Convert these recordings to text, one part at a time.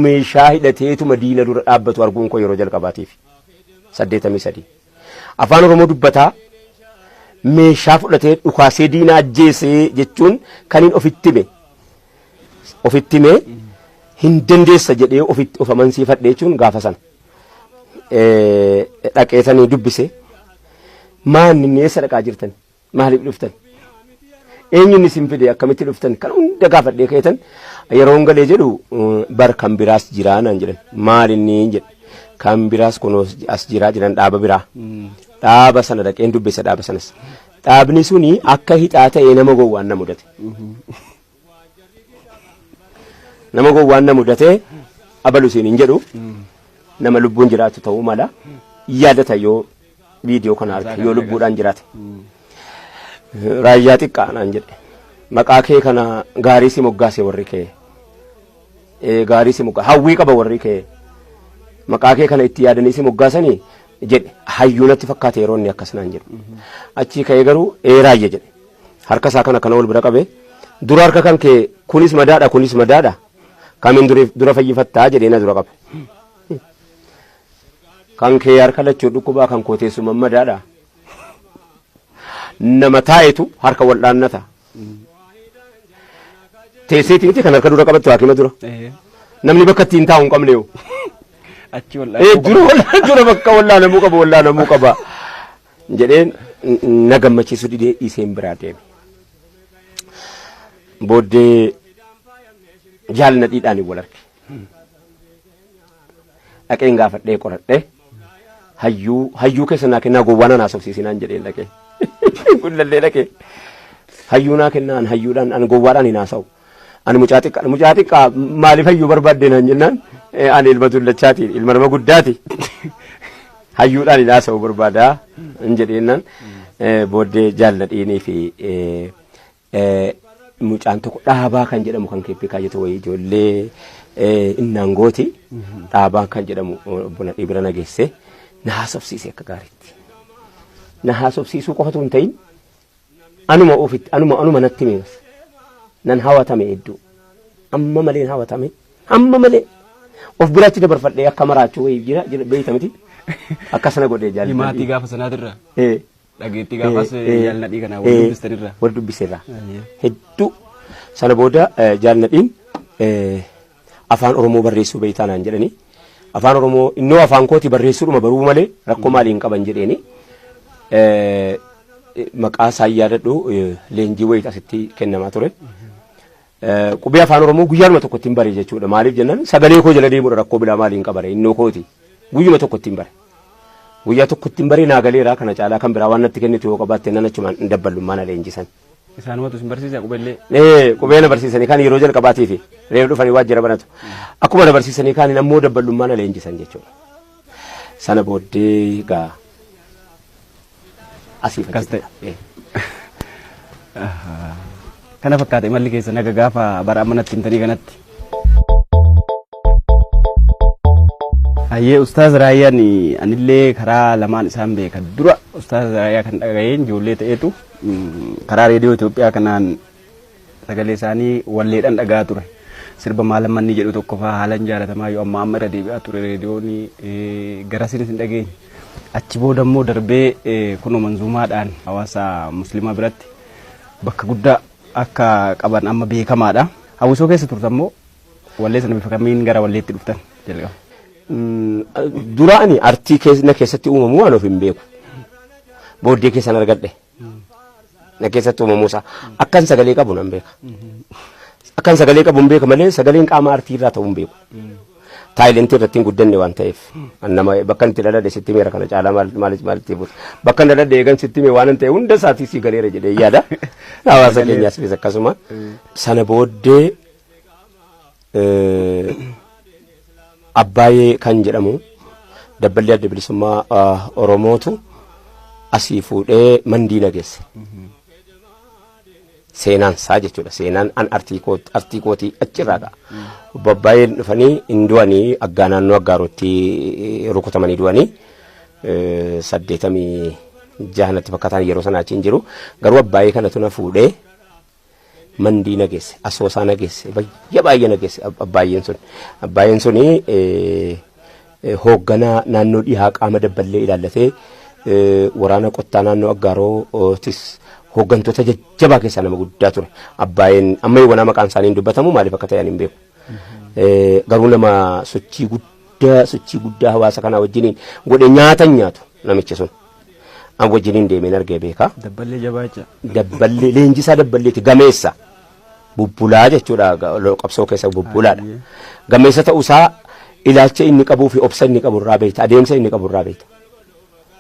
meeshaa hidhateetuma diina dura dhaabbatu arguun koo yeroo jalqabaatiif 83 afaan oromoo dubbataa meeshaa fudhatee dhukaasee diina ajjeesee jechuun kaniin ofittime hin dandeessa jedhee of amansiifadhe jechuun gaafa sana dhaqeetanii dubbise maanni eessa dhaqaa jirtan maaliif dhuftan eenyuun isin fide akkamitti dhuftan kan hunda gaafadhee keetan yeroon galee jedhu bar kan biraas jiraa naan jedhan maalinni jedhe kan biraas kun as jiraa jiran dhaaba biraa dhaaba sana dhaqeen dubbise dhaaba sanas dhaabni suni akka hixaa ta'ee nama gowwaan na mudate nama gowwaan na mudate abalu siin hin jedhu nama lubbuun jiraatu ta'uu mala yaadata yoo viidiyoo kana arge yoo lubbuudhaan jiraate raayyaa xiqqaa naan jedhe maqaa kee kana gaarii si moggaase warri kee gaarii si moggaa hawwii qaba warri kee maqaa kee kana itti yaadanii si moggaasanii jedhe hayyuunatti fakkaate yeroonni akkas naan jedhu achii ka'ee garuu raayya jedhe harka isaa kana ol bira qabe dura harka kan kee kunis madaadha kamiin dura fayyifattaa jedhee na dura qabe kan kee harka lachuu dhukkubaa kan koo teessuma madaadha nama taa'etu harka wal'aannata teesseetii miti kan harka dura qabattu haakima dura namni bakka ittiin taa'u hin qabne yoo achi dura bakka wal'aanamuu qaba jedheen na gammachiisu didee dhiiseen biraa deeme booddee jaalna dhiidhaan wal arge dhaqeen gaafadhee qoradhe hayyuu keessa naa kennaa gowwaana naa sobsiisinaan jedheen dhaqee kullallee dhaqee hayyuu naa kennaan hayyuudhaan an gowwaadhaan hin haasa'u ani mucaa xiqqaa maaliif hayyuu barbaadde naan jennaan ani ilma dullachaati ilma nama guddaati hayyuudhaan hin haasa'u barbaadaa hin jedheennan booddee jaalladhiinii fi mucaan tokko dhaabaa kan jedhamu kan keeppii kaayyatu wayii ijoollee innaangooti dhaabaa kan jedhamu buna dhibira nageesse na haasofsiise akka gaariitti na haasofsiisuu qofatu hin ta'in anuma natti meeqas nan hawatame hedduu amma malee hawatame amma malee of biraatti dabarfadhee akka maraachuu wayii jira beeytamiti akkasana godhee jaalladhi himaatii gaafa sanaatirra dhageetti gaafas jaalladhii kana wal dubbistanirra wal dubbiserra hedduu sana booda jaalladhiin afaan oromoo barreessuu beeytaanaan jedhanii afaan oromoo innoo afaan kooti barreessuudhuma baruu malee rakkoo maalii hin qaban jedheeni maqaa isaa yaadadhu leenjii wayii asitti kennamaa ture qubee afaan oromoo guyyaadhuma tokko ittiin bare jechuudha maaliif jennaan sagalee koo jala deemuudha rakkoo bilaa maalii hin qabare innoo kooti guyyuma tokko ittiin bare guyyaa tokko ittiin bare naagaleeraa kana caalaa kan biraa waan natti kennitu yoo qabaatte nan achumaan hin dabballummaa na leenjisan. Isaanumatu isin barsiisa qubeellee. Qubee na barsiisanii kaan yeroo jalqabaatii fi reefu dhufanii waajjira banatu akkuma na barsiisanii kaan ammoo dabballummaa na leenjisan jechuudha. Sana booddee gaa asii fakkaate. Kana fakkaate malli keessa naga gaafa bara amma natti himtanii kanatti. Hayyee Ustaaz Raayyaan anillee karaa lamaan isaan beeka dura Ustaaz Raayyaa kan dhaga'een ijoollee ta'eetu karaa reediyoo Itoophiyaa kanaan sagalee isaanii walleedhaan dhagaa ture sirba maalammanni jedhu tokko fa'aa haalan jaalatamaa yoo amma irra deebi'aa ture reediyoon garasinis hin dhageenye achi booda immoo darbee kunoo manzuumaadhaan hawaasa musliimaa biratti bakka guddaa akka qaban amma beekamaadha. Hawwisoo keessa turtan immoo wallee sana bifa kamiin gara walleetti dhuftan jalqaba. Duraani artii keessatti uumamuu waan of hin beeku booddee keessan argadhe na keessatti uumamuusaa akkan sagalee qabu nan beeka akkan sagalee qabu hin beeka malee sagaleen qaama artii irraa ta'uu hin beeku taayilentii irratti hin guddanne waan ta'eef nama bakka itti dhaladhe sitti meera kana caalaa maalitti buusa bakka dhaladhe eegan sitti mee waan hin ta'e hunda isaatii si galeera jedhee yaada hawaasa keenyaas fees akkasuma sana booddee Abbaayee kan jedhamu dabballee adda bilisummaa Oromootu asii fuudhee mandii nageesse. Seenaan isaa jechuudha. Seenaan an artii kootii achirraa ga'a. Abbaayeen dhufanii hin du'anii aggaa naannoo aggaarotti rukutamanii du'anii 86 fakkaataan yeroo sanaa achi hin jiru. Garuu Abbaayee kanatu na fuudhee mandii nageesse, asoosaa nageesse, baay'ee nageesse abbaayeen sun. Abbaayeen suni hoogganaa naannoo dhihaa qaama dabballee ilaallatee waraana qottaa naannoo Aggaarootis hooggantoota jajjabaa keessaa nama guddaa ture. Abbaayeen amma wanaa maqaan isaanii hin dubbatamu maaliif akka ta'an hin beeku. Garuu nama sochii guddaa hawaasa kanaa wajjiniin godhe nyaatan nyaatu namichi sun. An wajjiniin deemeen argee beeka. Dabballee jabaacha. Dabballee leenjisaa dabballeeti gameessa. Bubbulaa jechuudha qabsoo keessa bubbulaadha. Gameessa ta'uusaa ilaalcha inni qabuu fi obsa inni qabu irraa beekta, adeemsa inni qabu irraa beekta.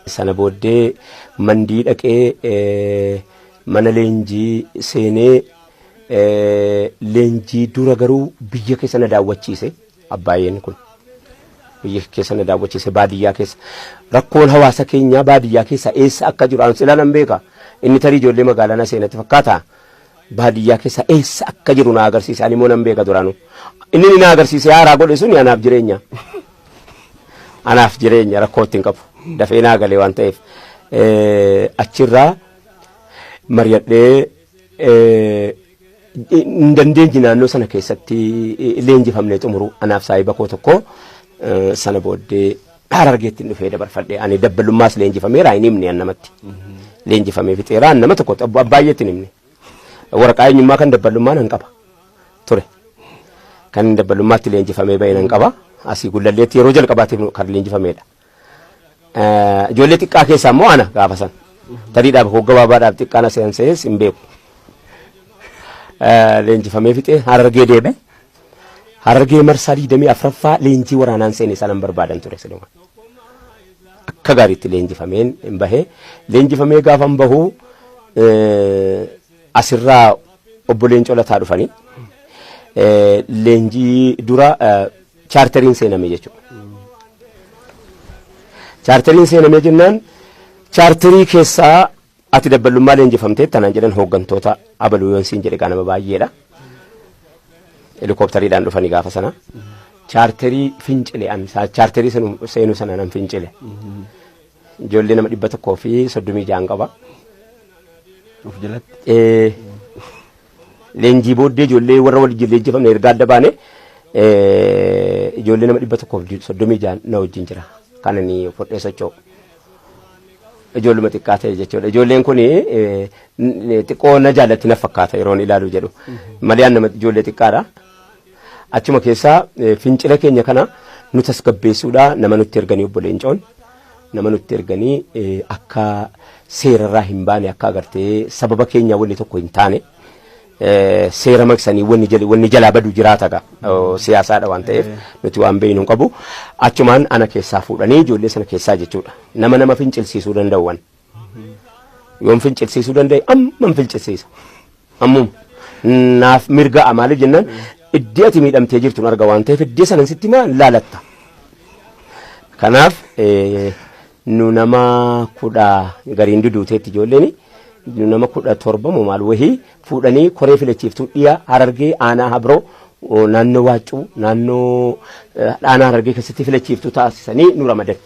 Sana booddee mandii dhaqee mana leenjii seenee leenjii dura garuu biyya keessa na daawwachiise abbaayeen kun. Biyya keessa na daawwachiise baadiyyaa keessa. Rakkoon hawaasa keenyaa baadiyyaa keessa eessa akka jiru an silaa nan beeka. Inni tarii ijoollee magaalaa na seenatti fakkaata. Baadiyyaa keessa eessa akka jiru na agarsiise. Ani immoo nan beeka duraanu. Inni na agarsiise haaraa godhe sun anaaf jireenya. Anaaf jireenya rakkoo ittiin qabu. Dafee naa galee waan ta'eef. Achirraa mari'adhee hin dandeenye naannoo sana keessatti leenjifamnee xumuru anaaf saahiba koo tokko sana booddee Harargeetti dhufee dabarfadhee ani dabbalummaas leenjifameera hin himne namatti. Leenjifamee fixeera nama tokko baay'eetti hin himne. Waraqaa eenyummaa kan dabbalummaa nan qaba ture. Kan dabbalummaatti leenjifamee bahe nan qaba. Asii gullalleetti yeroo jalqabaatiif kan leenjifameedha. Ijoollee xiqqaa keessaa immoo ana gaafa san. Tariidhaaf hoggabaabaadhaaf xiqqaan aseen sees hin beeku. Leenjifamee fixee Harargee deeme. Harargee marsaa 24ffaa leenjii waraanaan seenee sanan barbaadan ture siluma. Akka gaariitti leenjifameen hin bahee. Leenjifamee gaafa hin bahu asirraa obbo Leencoo Lataa dhufanii leenjii dura chaarteriin seename jechuudha. Chaarteriin seename jennaan chaarterii keessaa ati dabbalummaa leenjifamtee tanaan jedhan hooggantoota abaluu yoon siin jedhe nama baay'eedha. Helikooftariidhaan dhufanii gaafa sana. Chaarterii fincile chaarterii seenuu sana nan fincile. Ijoollee nama 136 qaba. Of jalatti. Leenjii booddee ijoollee warra waliin leenjifamne erga adda baane ijoollee nama 136 na wajjin jira. Kananii fudhee socho'u. Ijoolluma xiqqaa ta'e jechuudha. Ijoolleen kun xiqqoo na jaallatti na fakkaata yeroon ilaalu jedhu. Malee nama ijoollee xiqqaadha. Achuma keessaa fincila keenya kana nu tasgabbeessuudha nama nutti erganii obbo Leencoon. Nama nutti erganii akka seerarraa hin baane akka agartee sababa keenya wanni tokko hin taane seera maksanii wanni jalaa badu jiraata siyaasaadha waan ta'eef nuti waan beeknu qabu. Achumaan ana keessaa fuudhanii ijoollee sana keessaa jechuudha. Nama fincilsiisuu danda'uwan. Yoon fincilsiisuu danda'e amma fincilsiisa. Ammuma naaf mirga maaliif jennaan iddoo ati miidhamtee jirtu arga waan ta'eef iddoo sanan sitti maal laalatta. Kanaaf nu nama 10 gariin duduuteetti ijoolleen nu nama 17 moo maal wahii fuudhanii koree filachiiftuu dhiyaa Harargee aanaa Habroo naannoo Waaccuu naannoo aanaa Harargee keessatti filachiiftuu taasisanii nu ramadan.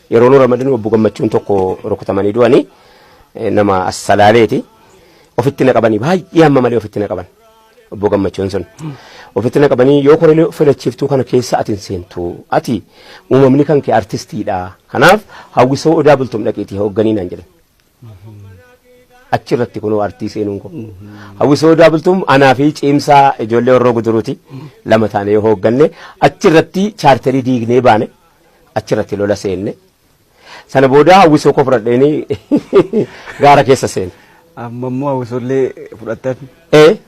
Yeroo nu ramadan obbo Gammachuun tokko rukutamanii du'anii nama Assalaaleeti. Ofitti na qabanii baay'ee amma malee ofitti na qaban. Obbo Gammachuun sun ofitti na qabanii yoo koree filachiiftuu kana keessa ati seentu ati uumamni kan kee artistiidha. Kanaaf hawwisoo odaa bultum dhaqiitii hoogganii naan jedhan. Achirratti kunoo artii seenuun kun. Hawwisoo odaa bultum anaa fi ciimsaa ijoollee warroo guduruuti lama taanee yoo hoogganne achirratti chaarterii diignee baane achirratti lola seenne. Sana booda hawwisoo koo fudhadheenii gaara keessa seene. Amma immoo hawwisoollee fudhatan.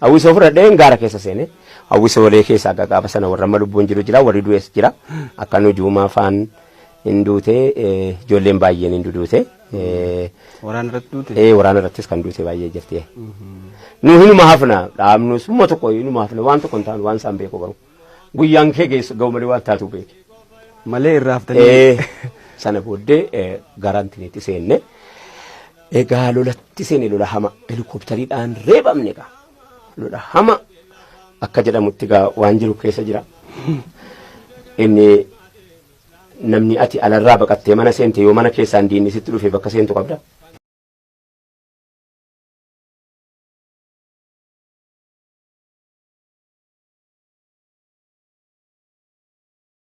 Hawwisoo fudhadheen gaara keessa seene. Hawwisoolee keessaa gaafa sana warra amma lubbuun jiru jira warri du'es jira. Akka nu juumaa faan hin duute ijoolleen baay'een hin duute. Waraana irratti duute? Waraana irrattis kan duute baay'ee jirti. Nu hinuma hafna dhaabnu summa tokko hinuma hafna waan tokko hin taanu waan isaan beeku garuu. Guyyaan kee geessu ga'u malee waan taatu beeke. Malee irraa haftanii. Sana booddee garantiinitti seenne. Egaa lolatti seene lola hama helikooftariidhaan reebamne egaa lola hama akka jedhamutti egaa waan jiru keessa jira. Inni namni ati alarraa baqattee mana seente yoo mana keessaan diinni sitti dhufe bakka seentu qabda.